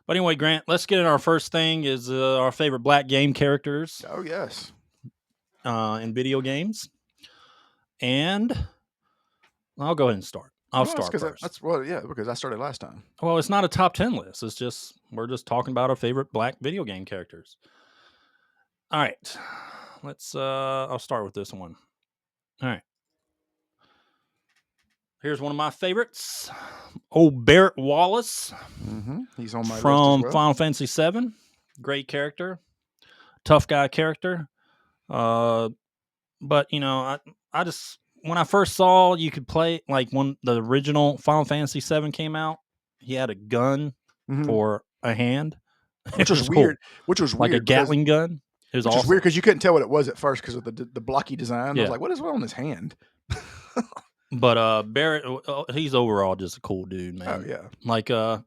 But anyway, Grant, let's get in. Our first thing is our favorite black game characters Oh, yes. in video games. And I'll go ahead and start. I'll start first. Because I started last time. Well, it's not a top 10 list. It's just, we're just talking about our favorite black video game characters. All right. I'll start with this one. All right. Here's one of my favorites. Old Barret Wallace. Mm-hmm. He's on my list from as well. Final Fantasy VII. Great character. Tough guy character. But, you know, I just, when I first saw you could play, like when the original Final Fantasy VII came out, he had a gun for a hand. Which was weird. Cool. Which was like weird. A Gatling gun. It was which awesome. was weird because you couldn't tell what it was at first because of the blocky design. Yeah. I was like, what is on his hand? But Barret, he's overall just a cool dude, man. Oh, yeah. Like, I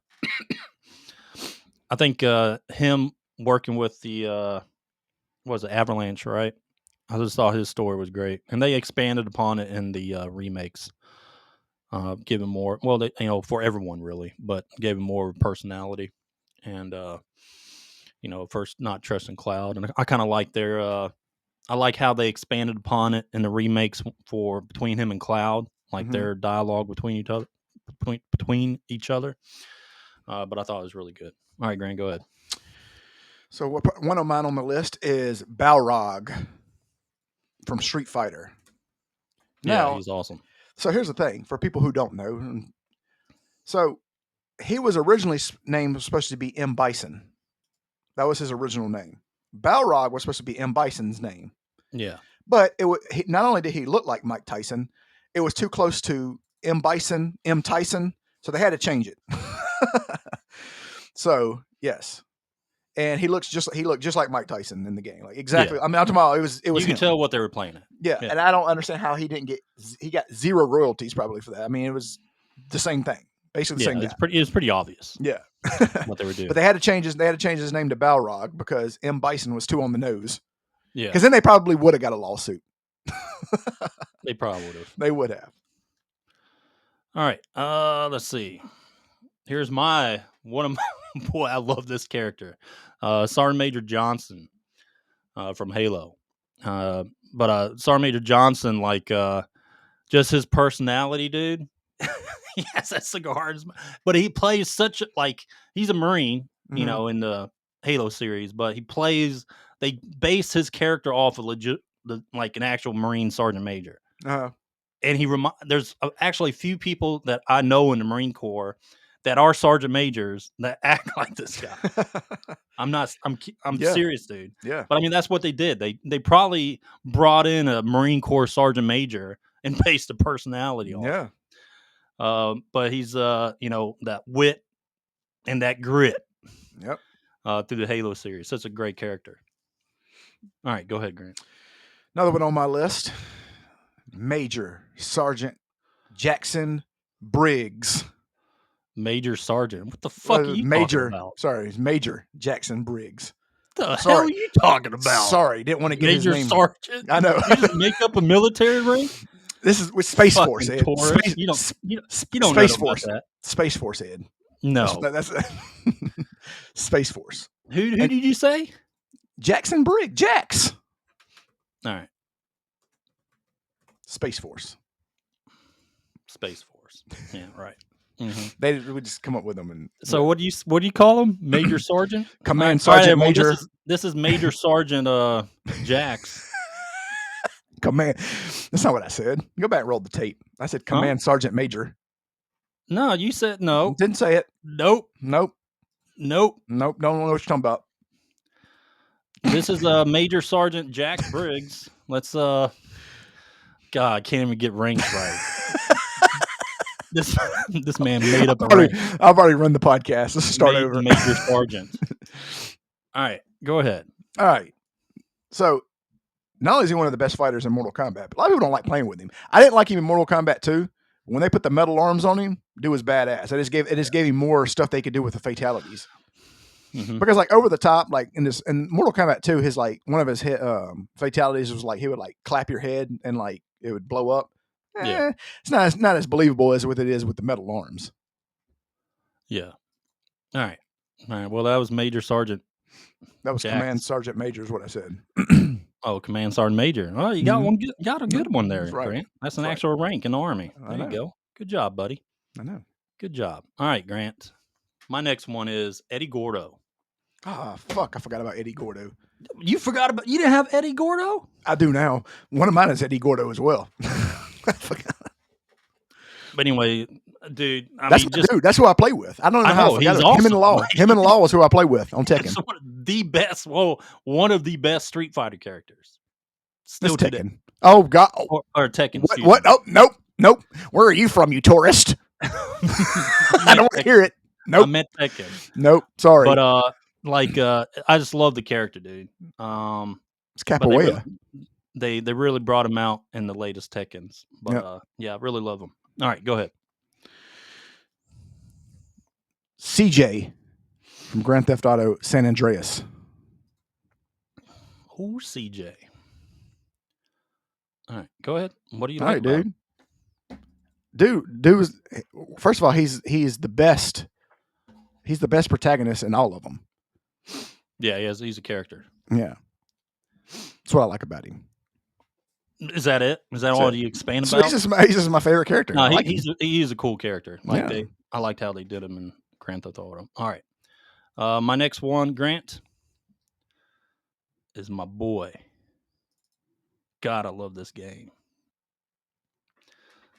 think him working with the, Avalanche, right? I just thought his story was great. And they expanded upon it in the remakes. Giving more, for everyone really, but gave him more personality. And, first not trusting Cloud. And I kind of like I like how they expanded upon it in the remakes between him and Cloud, like their dialogue between each other. But I thought it was really good. All right, Grant, go ahead. So one of mine on the list is Balrog from Street Fighter. Now, yeah, he's awesome. So here's the thing for people who don't know. So he was originally supposed to be 𝐬𝐵𝐼𝐸. That was his original name. Balrog was supposed to be 𝐬𝐵𝐼𝐸's name. Yeah. But not only did he look like Mike Tyson, it was too close to 𝐬𝐵𝐼𝐸, M. Tyson, so they had to change it. So, yes. And he looked just like Mike Tyson in the game. Like exactly. Yeah. I mean, I'm talking about it was you him. can tell what they were playing at. Yeah. And I don't understand how he got zero royalties probably for that. I mean, it was the same thing. Basically the same guy. It was pretty obvious. Yeah. what they were doing. But they had to change his name to Balrog because 𝐬𝐵𝐼𝐸 was too on the nose. Yeah. Because then they probably would have got a lawsuit. They probably would have. They would have. All right. Let's see. Here's boy, I love this character. Sgt Maj Johnson from Halo. But Sgt Maj Johnson, like just his personality, dude. He has that cigar, but he plays he's a Marine, you know, in the Halo series, but they base his character off of like an actual Marine Sergeant Major. Uh-huh. And there's actually a few people that I know in the Marine Corps that are Sergeant Majors that act like this guy. I'm serious, dude. Yeah. But I mean, that's what they did. They probably brought in a Marine Corps Sergeant Major and based the personality on. Yeah. But he's that wit and that grit. Yep. Through the Halo series. Such a great character. All right, go ahead, Grant. Another one on my list. Major Sergeant Jackson Briggs. Major Sergeant. What the fuck are you talking about? Sorry, it's Major Jackson Briggs. What the hell are you talking about? Sorry, didn't want to get Major his name. Sergeant? I know. You just make up a military rank? This is with Space Force, Ed. You don't Space know Force. about that. Space Force, Ed. No. That's Space Force. Who did you say? Jackson Briggs. Jax. All right. Space Force. Space Force. Yeah, right. Mm-hmm. They would just come up with them. So what do you call him? Major Sergeant? Command Sergeant Major. This is Major Sergeant Jax. Command. That's not what I said. Go back and roll the tape. I said Command Sergeant Major. No, you said no. Didn't say it. Nope. Don't know what you're talking about. This is Major Sergeant Jack Briggs. Let's God, I can't even get ranks right. This man made up a rank. I've already run the podcast. Let's start over. Major Sergeant. All right, go ahead. All right. So not only is he one of the best fighters in Mortal Kombat, but a lot of people don't like playing with him. I didn't like him in Mortal Kombat 2. When they put the metal arms on him, dude was badass. It just gave him more stuff they could do with the fatalities. Mm-hmm. Because like over the top, like in Mortal Kombat 2, his like one of his fatalities was like he would like clap your head and like it would blow up. Yeah. It's not as believable as what it is with the metal arms. Yeah. All right. All right. Well, that was Major Sergeant. That was Jax. Command Sergeant Major is what I said. Oh, Command Sergeant Major. Oh, you got got a good one there, That's right. Grant. That's an That's right. actual rank in the Army. I There you know. go. Good job, buddy. I know. Good job. All right, Grant. My next one is Eddy Gordo. Ah, fuck! I forgot about Eddy Gordo. You forgot about? You didn't have Eddy Gordo? I do now. One of mine is Eddy Gordo as well. I forgot. But anyway, dude, That's my dude. That's who I play with. I don't know how I forgot he's about him and awesome. Law. Him and Law is who I play with on Tekken. That's one of the best. Well, one of the best Street Fighter characters. Still That's today. Tekken. Oh God. Or Tekken. What? Oh, nope. Where are you from, you tourist? I don't want to hear it. Nope. I meant Tekken. Nope. Sorry. But I just love the character, dude. It's Capoeira. They really brought him out in the latest Tekkens. But yeah, I really love him. All right, go ahead. CJ from Grand Theft Auto San Andreas. Who's CJ? All right, go ahead. What do you All like, right, dude? Dude was, first of all, he's the best. He's the best protagonist in all of them. Yeah, he's a character. Yeah, that's what I like about him. Is that it? Is that all you expand about? He's just my favorite character. No, he's a cool character. Yeah. I liked how they did him in Grand Theft Auto. All right, my next one, Grant, is my boy. God, I love this game.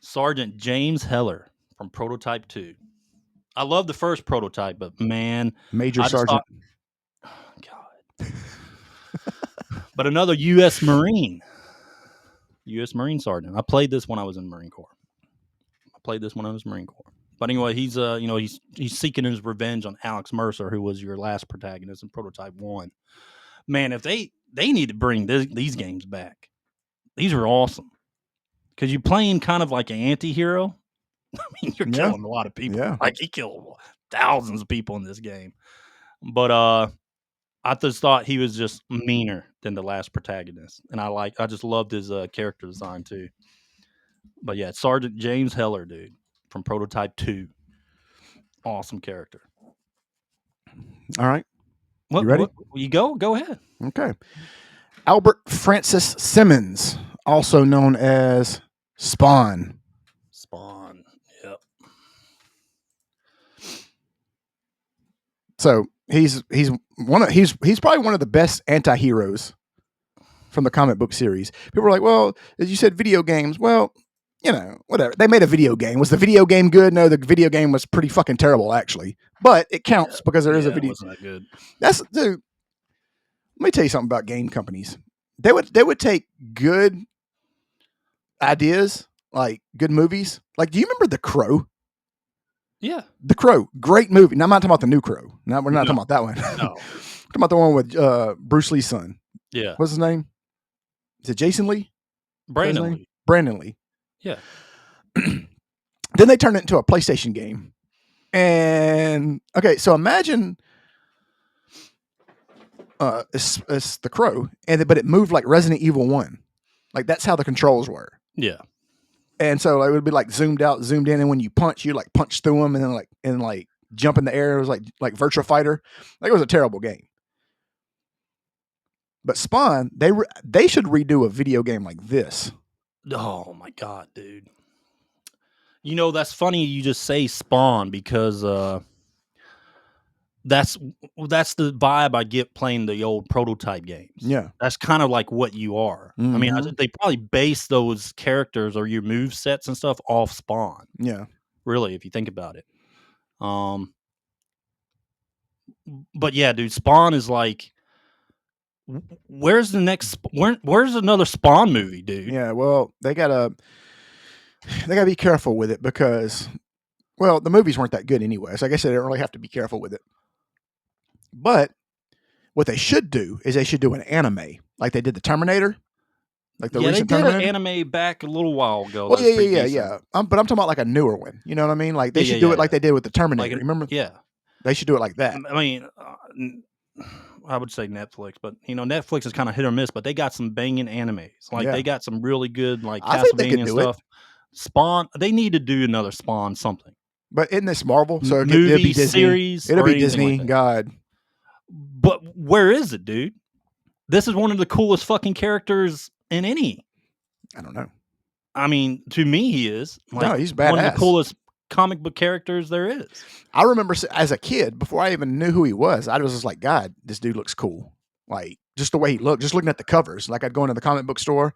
Sgt James Heller from Prototype 2. I love the first Prototype, but man, Major Sergeant. God. But another U.S. Marine Sergeant. I played this when I was in the Marine Corps. But anyway, he's he's seeking his revenge on Alex Mercer, who was your last protagonist in Prototype 1. Man, if they need to bring these games back. These are awesome. Because you're playing kind of like an anti-hero. I mean, you're killing a lot of people. Yeah. Like, he killed thousands of people in this game. But I just thought he was just meaner than the last protagonist. And I just loved his character design, too. But yeah, Sgt James Heller, dude, from Prototype 2. Awesome character. All right. You ready? You go? Go ahead. Okay. Albert Francis Simmons, also known as Spawn. Yep. So he's probably one of the best anti-heroes from the comic book series. People are like, well, as you said, video games. Well, whatever. They made a video game. Was the video game good? No, the video game was pretty fucking terrible, actually. But it counts because there is a video. It wasn't that good. Dude. Let me tell you something about game companies. They would take good ideas, like good movies. Like, do you remember The Crow? Yeah. The Crow, great movie. Now, I'm not talking about the new Crow. No, we're not talking about that one. No. We're talking about the one with Bruce Lee's son. Yeah. What's his name? Is it Jason Lee? Brandon Lee. Brandon Lee. Yeah. Then they turned it into a PlayStation game. And, okay, so imagine it's The Crow, but it moved like Resident Evil 1. Like, that's how the controls were. Yeah. And so it would be like zoomed out, zoomed in, and when you punch, you like punch through them, and then like jump in the air. It was like Virtua Fighter. Like, it was a terrible game. But Spawn, they should redo a video game like this. Oh my God, dude! That's funny. You just say Spawn because that's the vibe I get playing the old Prototype games. Yeah, that's kind of like what you are. Mm-hmm. I mean, they probably base those characters or your move sets and stuff off Spawn. Yeah, really, if you think about it. But yeah, dude, Spawn is like, where's the next? Where's another Spawn movie, dude? Yeah, well, they gotta be careful with it because, well, the movies weren't that good anyway. So I guess they don't really have to be careful with it. But what they should do is they should do an anime like they did the Terminator, like the recent Terminator. An anime back a little while ago. Well, yeah. But I'm talking about like a newer one. You know what I mean? Like they should do it like they did with the Terminator. Remember? Yeah, they should do it like that. I mean, I would say Netflix, but Netflix is kind of hit or miss. But they got some banging animes. Like they got some really good like Castlevania stuff. Spawn. They need to do another Spawn something. But isn't this Marvel? So it'd movie, be Disney. series, It'll or be anything Disney. like that. God. But where is it, dude? This is one of the coolest fucking characters in any. I don't know. I mean, to me, he is. Like, No, he's one of the badass. coolest comic book characters there is. I remember as a kid, before I even knew who he was, I was just like, God, this dude looks cool. Like, just the way he looked, just looking at the covers. Like, I'd go into the comic book store.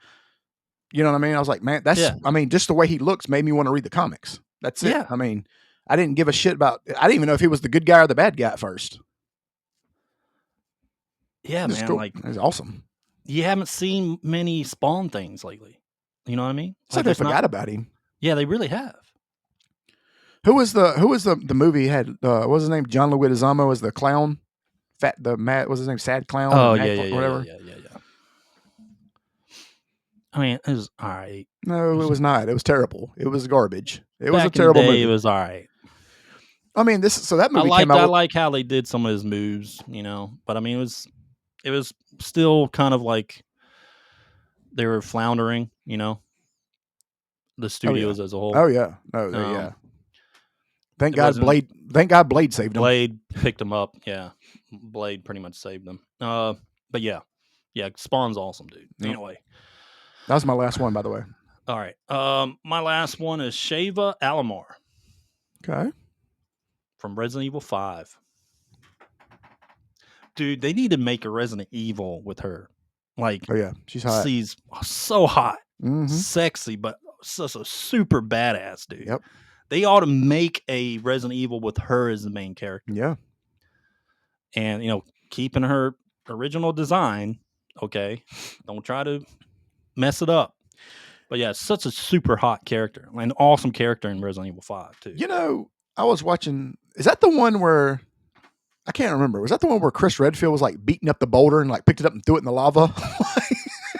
You know what I mean? I was like, man, I mean, just the way he looks made me want to read the comics. That's it. Yeah. I mean, I didn't give a shit about, I didn't even know if he was the good guy or the bad guy at first. Yeah, man. Cool. Like, it's awesome. You haven't seen many Spawn things lately. You know what I mean? It's like they forgot about him. Yeah, they really have. Who was the movie he had? What was his name? John Leguizamo was the clown. What was his name? Sad Clown. Oh, whatever. Yeah. I mean, it was all right. No, it was not. It was terrible. It was garbage. It was Back a terrible in the day, movie. It was all right. I mean, that movie came out. I like how they did some of his moves, you know. But I mean, it was still kind of like they were floundering, you know. The studios as a whole. Oh yeah, yeah. Thank God Blade saved him. Blade picked him up. Yeah, Blade pretty much saved them. But yeah, Spawn's awesome, dude. Anyway, that was my last one, by the way. All right. My last one is Sheva Alomar. Okay. From Resident Evil 5. Dude, they need to make a Resident Evil with her. Like, oh yeah, she's hot. She's so hot, mm-hmm. sexy, but so super badass, dude. Yep. They ought to make a Resident Evil with her as the main character. Yeah. And, you know, keeping her original design, okay? Don't try to mess it up. But yeah, such a super hot character. An awesome character in Resident Evil 5, too. You know, I was watching, is that the one where, I can't remember, was that the one where Chris Redfield was like beating up the boulder and like picked it up and threw it in the lava?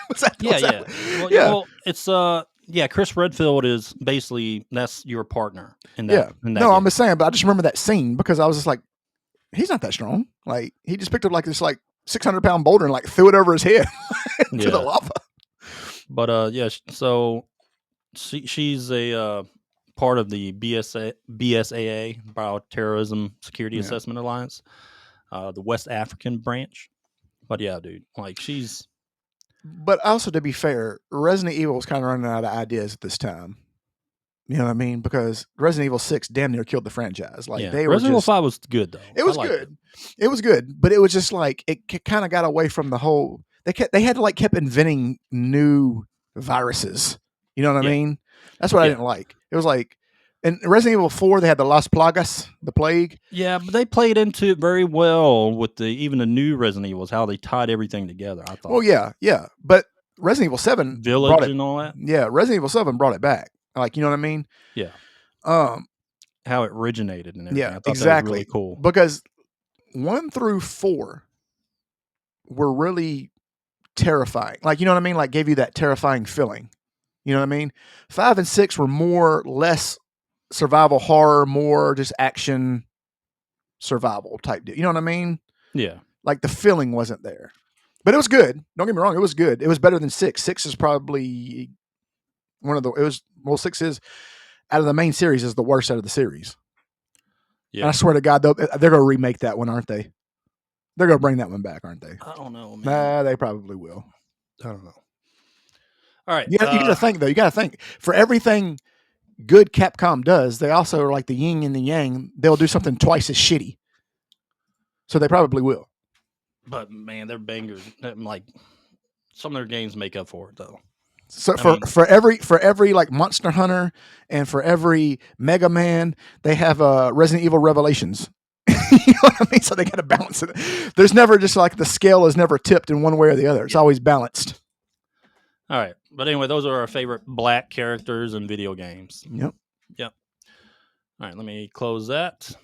Was that? Well, it's Chris Redfield is basically, that's your partner in that. In that game. I'm just saying, but I just remember that scene because I was just like, he's not that strong. Like, he just picked up like this like 600-pound boulder and like threw it over his head into the lava. But so she's a part of the BSAA, Bioterrorism Security Assessment Alliance, the West African branch. But yeah, dude, like she's. But also, to be fair, Resident Evil was kind of running out of ideas at this time. You know what I mean? Because Resident Evil 6 damn near killed the franchise. Like Resident Evil 5 was good though. It was good. It was good, but it was just like it kind of got away from the whole. They had to like kept inventing new viruses. You know what I mean? That's what I didn't like. It was like in Resident Evil 4 they had the Las Plagas, the plague. Yeah, but they played into it very well with even the new Resident Evils, how they tied everything together. I thought. Well, yeah, but Resident Evil 7 Village and all that. Yeah, Resident Evil 7 brought it back. Like, you know what I mean? Yeah. How it originated and everything. Yeah, I thought exactly. That was really cool. Because 1 through 4 were really terrifying. Like, you know what I mean? Like, gave you that terrifying feeling. You know what I mean? 5 and 6 were less survival horror, more just action survival type deal. You know what I mean? Yeah. Like, the feeling wasn't there. But it was good. Don't get me wrong. It was good. It was better than 6. 6 is probably one of the, 6 is, out of the main series, is the worst out of the series. Yeah. And I swear to God, they're going to remake that one, aren't they? They're going to bring that one back, aren't they? I don't know, man. Nah, they probably will. I don't know. All right. You got to think, though. You got to think. For everything good Capcom does, they also are like the yin and the yang. They'll do something twice as shitty. So they probably will. But, man, they're bangers. Like, some of their games make up for it, though. So for every like Monster Hunter and for every Mega Man, they have Resident Evil Revelations. You know what I mean? So they got to balance it. There's never just like the scale is never tipped in one way or the other. It's always balanced. All right. But anyway, those are our favorite black characters in video games. Yep. All right. Let me close that.